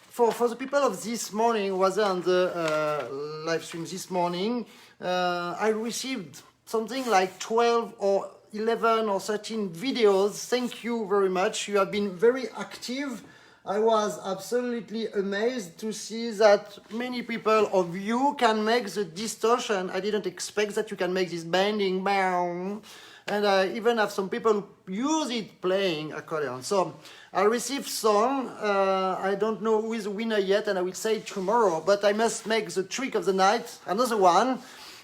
for the people of this morning who was on the live stream this morning, I received something like 12 or 11 or 13 videos. Thank you very much. You have been very active. I was absolutely amazed to see that many people of you can make the distortion. I didn't expect that you can make this bending, bang. And I even have some people who use it playing accordion. So I received some. I don't know who is the winner yet, and I will say it tomorrow. But I must make the trick of the night. Another one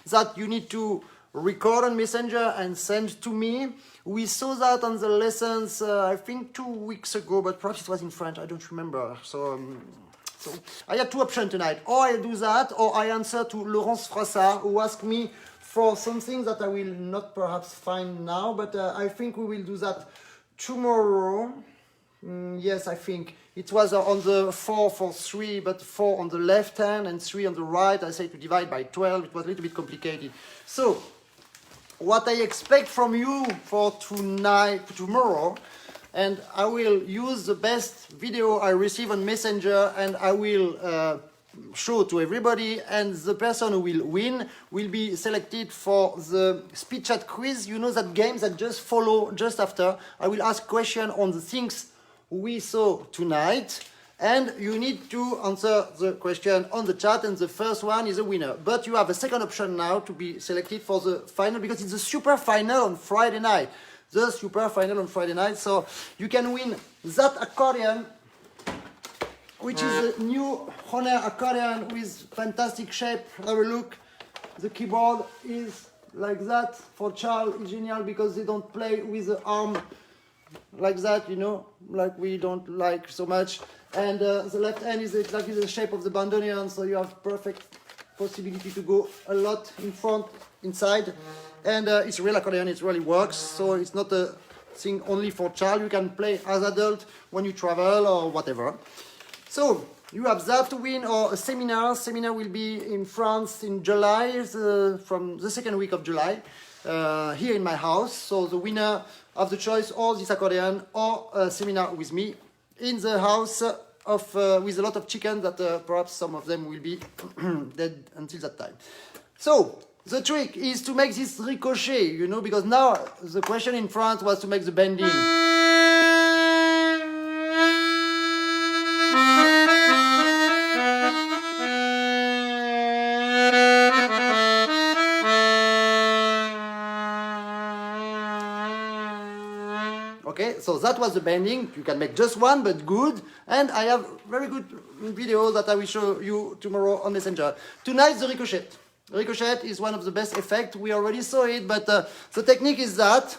that you need to record on Messenger and send to me. We saw that on the lessons, I think 2 weeks ago, but perhaps it was in French, I don't remember. So I had two options tonight. Or I do that, or I answer to Laurence Frassard, who asked me for something that I will not perhaps find now, but I think we will do that tomorrow. Yes, I think. It was on the 4 for 3, but 4 on the left hand and 3 on the right. I said to divide by 12. It was a little bit complicated. So, what I expect from you for tomorrow, and I will use the best video I receive on Messenger, and I will show to everybody, and the person who will win will be selected for the speed chat quiz. You know that game that just follow just after. I will ask questions on the things we saw tonight, and you need to answer the question on the chat, and the first one is a winner. But you have a second option now to be selected for the final, because it's the super final on Friday night. The super final on Friday night. So you can win that accordion, which is a new Honor accordion with fantastic shape. Have a look. the keyboard is like that. For Charles, it's genial because they don't play with the arm like that, you know, like we don't like so much. And the left hand is exactly the shape of the bandoneon, so you have perfect possibility to go a lot in front, inside. And it's a real accordion, it really works, so it's not a thing only for child. You can play as adult when you travel or whatever. So you have that to win, or a seminar. Seminar will be in France in July, from the second week of July, here in my house. So the winner of the choice, or this accordion, or a seminar with me in the house of with a lot of chickens that perhaps some of them will be dead until that time. So the trick is to make this ricochet, you know, because now the question in France was to make the bending. Okay, so that was the bending. You can make just one, but good. And I have very good video that I will show you tomorrow on Messenger. Tonight, the ricochet. Ricochet is one of the best effects. We already saw it, but the technique is that.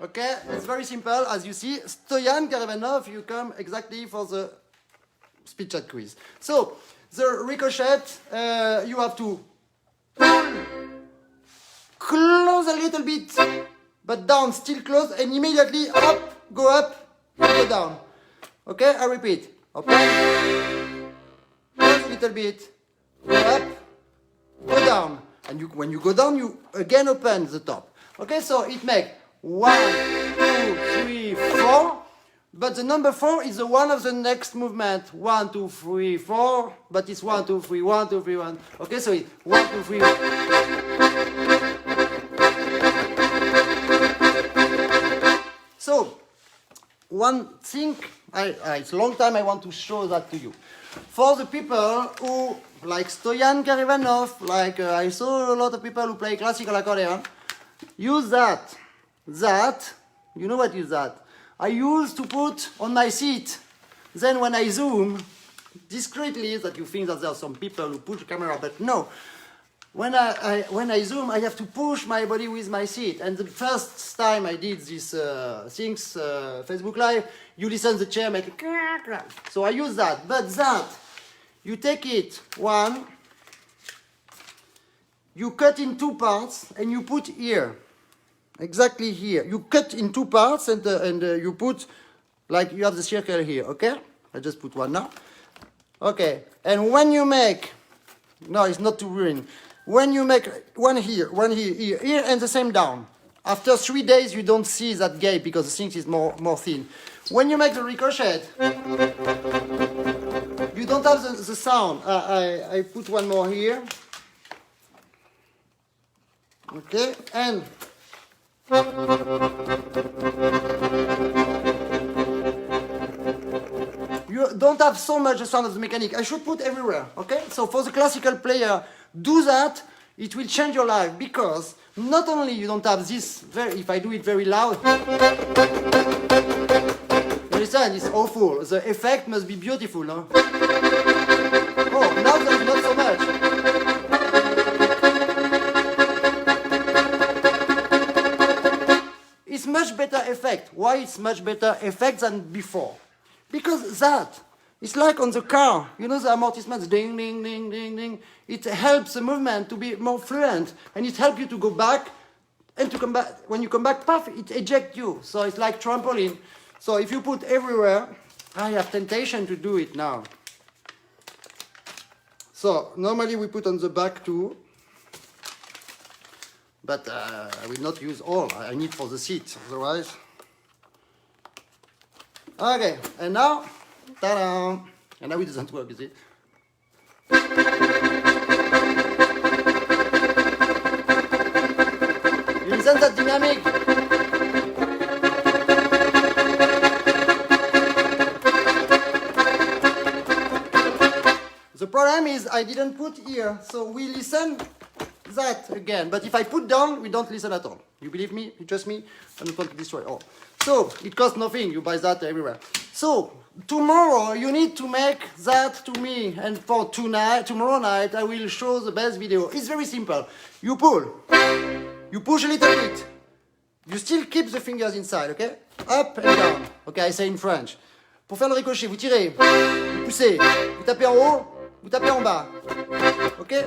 Okay, it's very simple. As you see, Stoyan Karavanov, you come exactly for the speed chat quiz. So, the ricochet, you have to pull, close a little bit, but down, still close, and immediately up, go down. Okay, I repeat. Open, close a little bit, go up, go down. And when you go down, you again open the top. Okay, so it makes 1, 2, 3, 4. But the number 4 is the one of the next movement. 1, 2, 3, 4. But it's 1, 2, 3, 1, 2, 3, 1. Okay, so it's 1, 2, 3. So, one thing, it's a long time I want to show that to you. For the people who, like Stoyan Karavanov, like I saw a lot of people who play classical accordion, use that. That, you know what is that? I used to put on my seat. Then when I zoom, discreetly, that you think that there are some people who push the camera, but no. When I zoom, I have to push my body with my seat. And the first time I did these things, Facebook Live, you listen to the chair make a. So I use that. But that, you take it, one, you cut in 2 parts, and you put here. Exactly here. You cut in 2 parts and you put, like you have the circle here, okay? I just put one now. Okay, and when you make, no, it's not to ruin. When you make one here, here, and the same down. After 3 days, you don't see that gap because the thing is more thin. When you make the ricochet, you don't have the sound. I put one more here. Okay, and you don't have so much the sound of the mechanic. I should put everywhere, okay? So for the classical player, do that, it will change your life, because not only you don't have this, if I do it very loud, you understand, it's awful. The effect must be beautiful, no? Oh, now there's not so much. It's much better effect. Why it's much better effect than before? Because that, it's like on the car, you know, the amortissements, ding, ding, ding, ding, ding. It helps the movement to be more fluent, and it helps you to go back, and to come back. When you come back, puff, it ejects you. So it's like trampoline. So if you put everywhere, I have temptation to do it now. So normally we put on the back too. But I will not use all. I need for the seat, otherwise. Okay, and now, ta-da! And now it doesn't work, you see. You listen that dynamic? The problem is I didn't put here, so we listen that again. But if I put down, we don't listen at all. You believe me? You trust me? I don't want to destroy all. So, it costs nothing. You buy that everywhere. So, tomorrow you need to make that to me. And for tomorrow night, I will show the best video. It's very simple. You pull. You push a little bit. You still keep the fingers inside, okay? Up and down. Okay, I say in French. Pour faire le ricochet, vous tirez, vous poussez, vous tapez en haut, vous tapez en bas. Okay?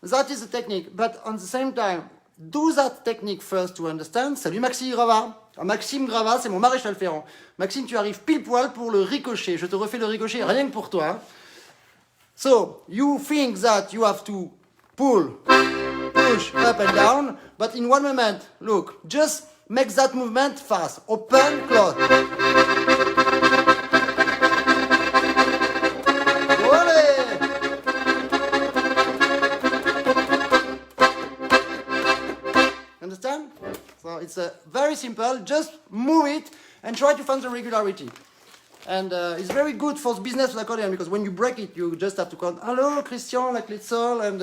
That is the technique. But on the same time, do that technique first to understand. Salut Maxime Grava. Maxime Grava, c'est mon maréchal ferrant. Maxime, tu arrives pile poil pour le ricochet. Je te refais le ricochet rien que pour toi. So, you think that you have to pull, push, up and down, but in one moment, look, just make that movement fast. Open, close. Understand? So it's very simple. Just move it and try to find the regularity. And it's very good for business with accordion because when you break it, you just have to call, hello, Christian, la clé de sol, and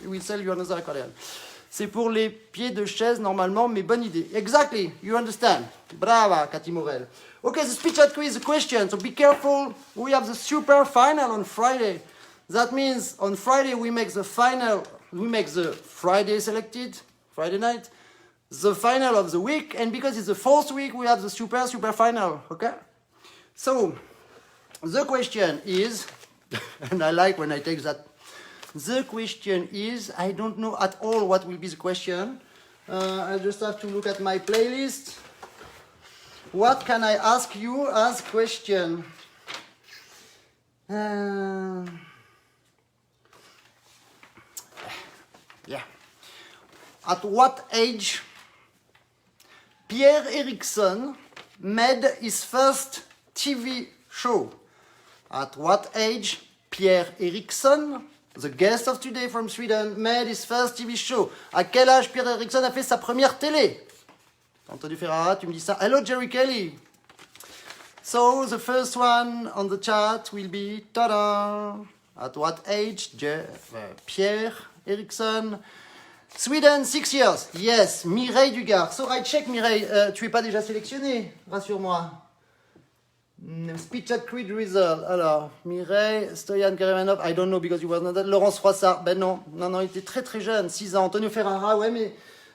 you will sell you another accordion. C'est pour les pieds de chaise normalement, mais bonne idée. Exactly, you understand. Brava, Cathy Morel. Okay, the speech chat quiz, the question. So be careful. We have the super final on Friday. That means on Friday we make the final. We make the Friday selected, Friday night, the final of the week, and because it's the fourth week, we have the super final. Okay. So the question is, and I like when I take that. The question is, I don't know at all what will be the question. I just have to look at my playlist. What can I ask you as question? Yeah. At what age Pierre Eriksson made his first TV show? At what age Pierre Eriksson, the guest of today from Sweden, made his first TV show? À quel âge Pierre Eriksson a fait sa première télé? Antonio Ferrara, tu me dis ça. Hello Jerry Kelly. So the first one on the chat will be, ta-da! At what age Pierre Eriksson? Sweden, 6 years. Yes, Mireille Dugard. So I check, Mireille, tu es pas déjà sélectionné, rassure-moi. Speech at Creed result. Alors, Mireille, Stoyan Karemanov, I don't know because you was not that. Laurence Froissart, ben non, il était très très jeune, 6 ans. Antonio Ferrara, ouais, mais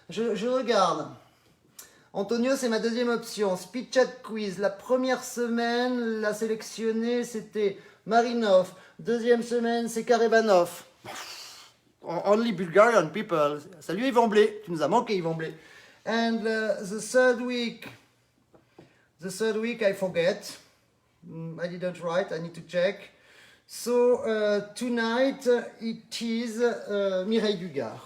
je regarde. Antonio, c'est ma deuxième option. Speech at quiz, la première semaine, la sélectionnée, c'était Marinov. Deuxième semaine, c'est Karemanov. Only Bulgarian people. Salut Yvan Blé, tu nous as manqué Yvan Blé. And the third week, I forget. I didn't write, I need to check. So tonight it is Mireille Dugard.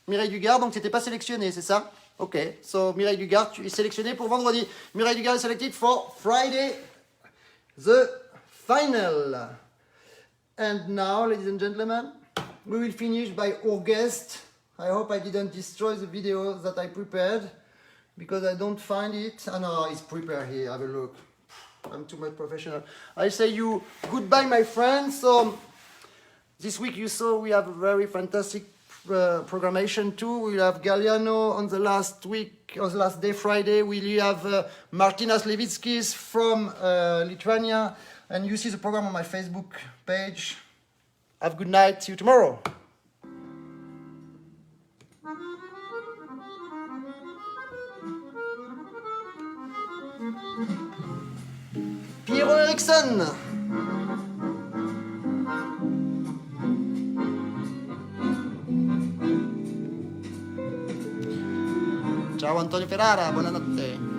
Mireille Dugard, donc c'était pas sélectionné, c'est ça? Ok, so Mireille Dugard, tu es sélectionné pour vendredi. Mireille Dugard is selected for Friday, the final. And now, ladies and gentlemen, we will finish by our guest. I hope I didn't destroy the video that I prepared because I don't find it. Oh no, it's prepared here. Have a look. I'm too much professional. I say you goodbye, my friends. So this week you saw we have a very fantastic programmation too. We'll have Galliano on the last week, on the last day, Friday. We'll have Martinas Levickis from Lithuania. And you see the program on my Facebook page. Have a good night. See you tomorrow. Pierre Eriksson. Ciao Antonio Ferrara, buonanotte.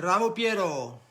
Bravo Piero!